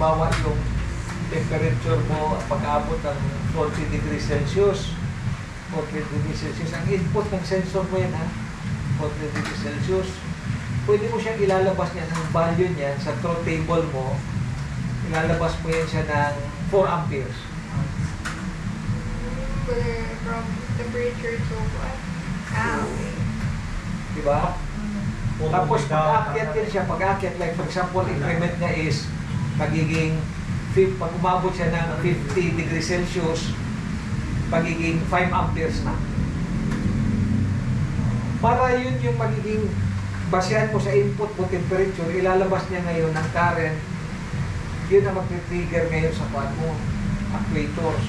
halimbawa yung temperature mo pag-abot ng 40 degrees Celsius, 40 degrees Celsius, ang input ng sensor mo yan ha, 40 degrees Celsius, pwede mo siyang ilalabas niya ng value niyan sa truth table mo, ilalabas mo yan siya ng 4 amperes. From temperature to what? Okay. Diba? Tapos pag-aakyat din siya, pag-aakyat, like for example, increment niya is magiging, pag umabot siya ng 50 degrees Celsius, magiging 5 amperes na. Para yun yung magiging basehan mo sa input mo temperature, ilalabas niya ngayon ng current, yun ang mag-trigger ngayon sa quad mo, actuators.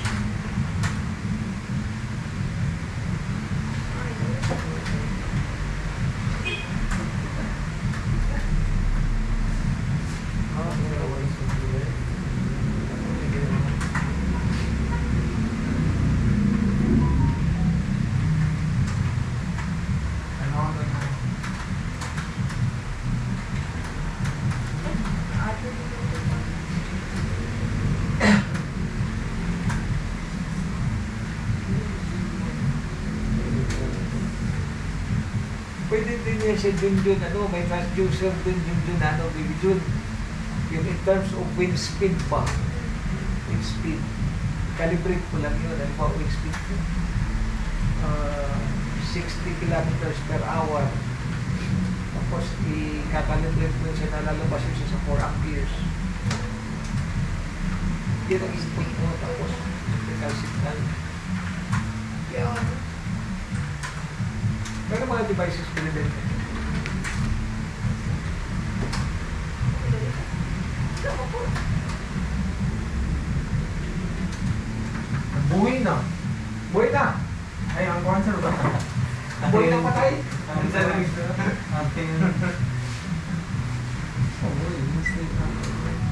Pwede din niya siya dun, ano, may transducer dun, ano, baby dun. Yung in terms of wind speed pa. Wind speed. Calibrate ko lang yun. Ano ba wind speed ko? 60 kilometers per hour. Tapos, i-calibrate ko siya na lalabas yun siya sa 4 amperes. Yan ang input mo. Tapos, electrical signal. Yun. Pero mga devices pinibig. Buhay na. Buhay na! Ay, ang cancer ba? Buhay na patay!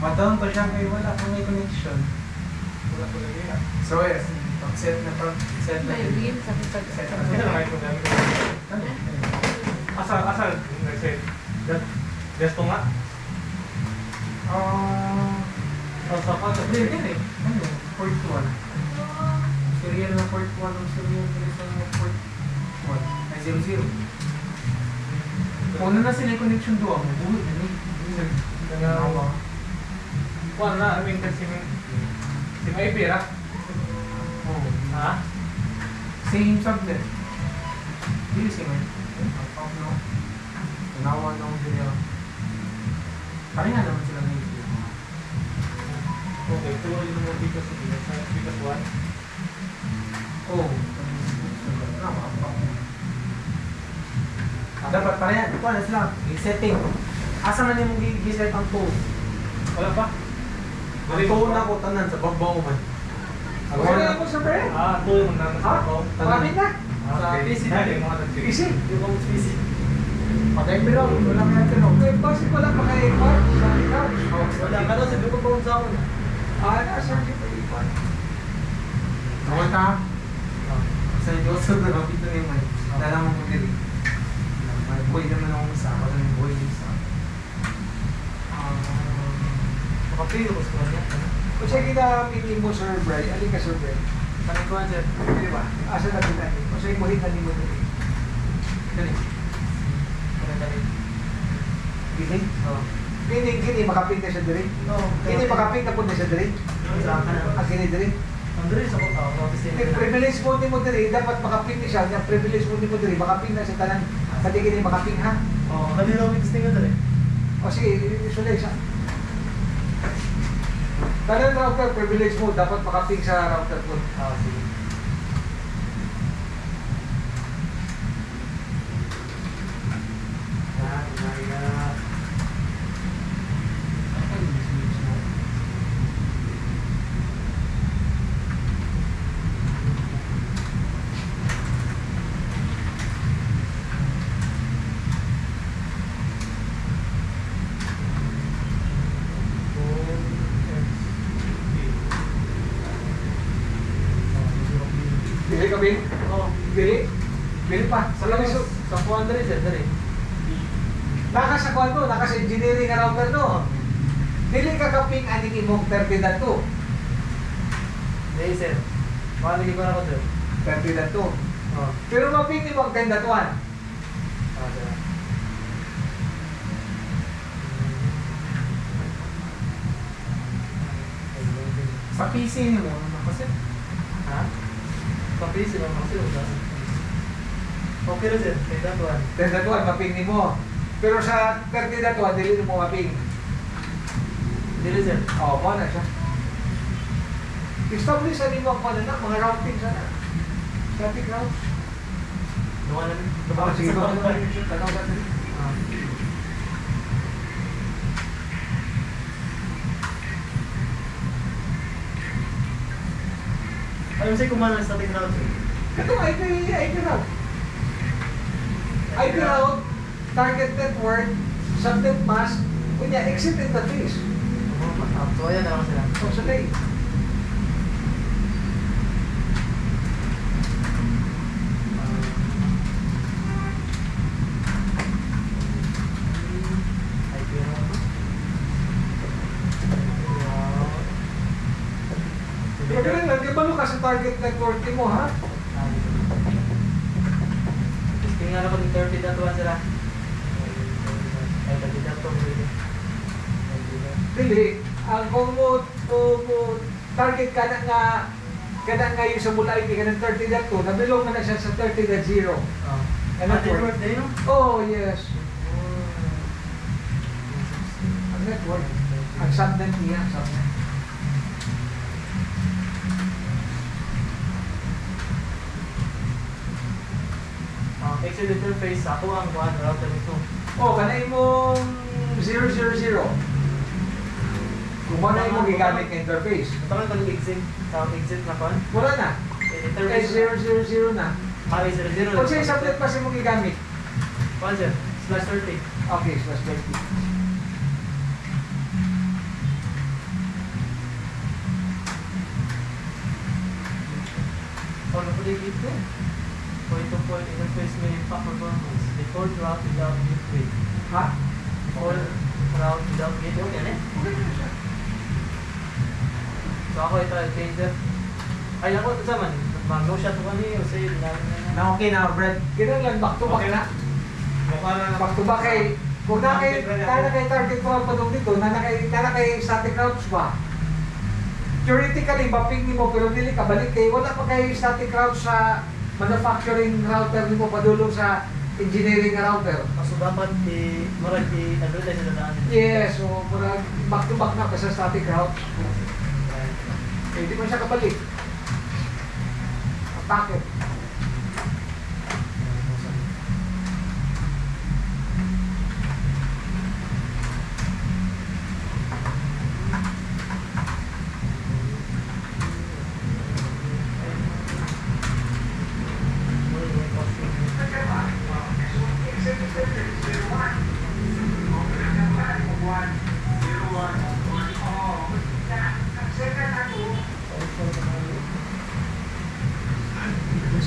Mataon pa siya kayo, wala kang may connection. Wala ko lagi na. So, yes. Set na. May beam sa Set na. Asal nag-set. Gesto nga. Sa kasa. Hindi eh. Ano? Port 1. Serial na port 1 ang serial na port 1. Ay 00. Kung ano na sila yung connection doon, mabuhay na eh. Kaya kuan na amin kasi si may pera. Oo. Ha? Same subnet. Hindi same eh. Ang no. Tanawa na akong sila. Pareha naman sila ngayon. Okay, tuloy mo dito sa Bigas 1. Oo. Dapat pareha. Ito na sila. I-setting. Asa man yung giset ang phone? Wala pa? Ang phone na ko tanan sa babaw man. Buhay na ako sa bread! Tuloy mo na Ha? Marami na! Sa PC na rin. Easy! Yung mga PC. Patay pero wala kaya tinong. May basi ko lang maka-impart sa couch. Wala ka na sa dugo pa sa ako. Nasa di pa impart. Kumanta. Sa Joseph na kapito ni Mike. Lalaman ko dito. Boy naman akong isa. Wala yung boy isa. Makapilo ko sa kanya. Kung siya ginamini mo, Sir Bray, alin ka, Sir Bray? Kami ko dyan. Di ba? Asa na ginamini? Kung siya imuhin na mo dito. Dali. Dali. Gini? Oo. Gini, makaping na siya diri? Oo. Gini, makaping na po na siya diri? Ang gini diri? Andres ako tao. Privilege mo ni mo diri, dapat makaping na siya. Yung privilege mo ni mo diri, makaping na siya tanan. Pati gini, makaping ha? Oo. Kanina ako extinga dali. O sige, isulay siya. Tanan router, privilege mo, dapat makaping sa router po. Sige. Bili ka, Bin? Oo. Bili? Bili pa. Sa labas, sa 400 dali. Naka sa kwan to, naka sa engineering na router to. Dili ka kaping aning imong 30 dato. Hindi, sir. Mamili ko na ako, sir. 30 dato. Oh. Pero maping ni mong 10 datuan. Ah, sir. Sa PC mo, ano kasi? Ha? Papis, sila kasi wala. Okay na, sir. May datuan. 10 datuan maping ni mo. Pero sa 30 datuan dili mo maping. Dili, sir. Oh, mo na siya. Establish sa nimo ang panana, mga routing sana. Static routes. Luwa na rin. Ah, sige, tanong ka rin siya. Tanong ka rin. Ah. Ayun, sir, kumana ng static route, sir. Ito, IP route. IP route, target network, subnet mask, kunya, exit interface. So, ayan na lang sila. So, sa day. IP route. Pero ganun lang, kabalo ka sa target network mo, ha? Tingnan ako ng 30 datuan sila. Ay, 30 datuan mo rin. Dili, ang kung mo target ka na nga yung sa mula IP ka ng 30 dato, nabilong na siya sa 30.0. Ah. Ano Ah, network din, no? Oh, yes. Ang network. Ang subnet niya, subnet. Exit interface, ako ang one router nito. Oh, kanay mong 000. Kung ano yung gigamit ng interface. Ito nga itong exit, tawag exit na pan. Wala na. Eh, Interface 000 na. Ah, 00. Kung sa subnet pa siya mo gigamit. Pan, sir. /30. Okay, slash 20. Oh, nakuligid ko. Point-to-point interface may impact performance. Default route without gateway. Ha? Default route without gateway. Yan eh. Okay na siya. So ako ito, changer. Ay, ako ito saman. Mag-no shot ko ni o say, dinamin na na. Na okay na, Brad. Ganun lang, back to back Okay na. Mukha na Back to back kay, kung na kay target route pa doon dito, na kay static routes ba? Theoretically, mapping ni mo, pero dili ka balik kay, wala pa kay static routes sa manufacturing router ni mo, padulong sa engineering router. So dapat marag i-advertise na daan. Yes, so murag back to back na ka sa static routes. Eh, di mo siya kabalik. Ang packet.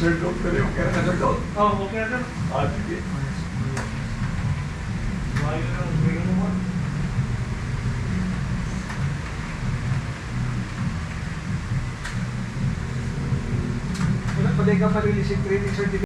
Sir, don't pwede yung kaya na sir, Oh, okay na sir. Ah, sige. Wala pa din ka marilising training certificate.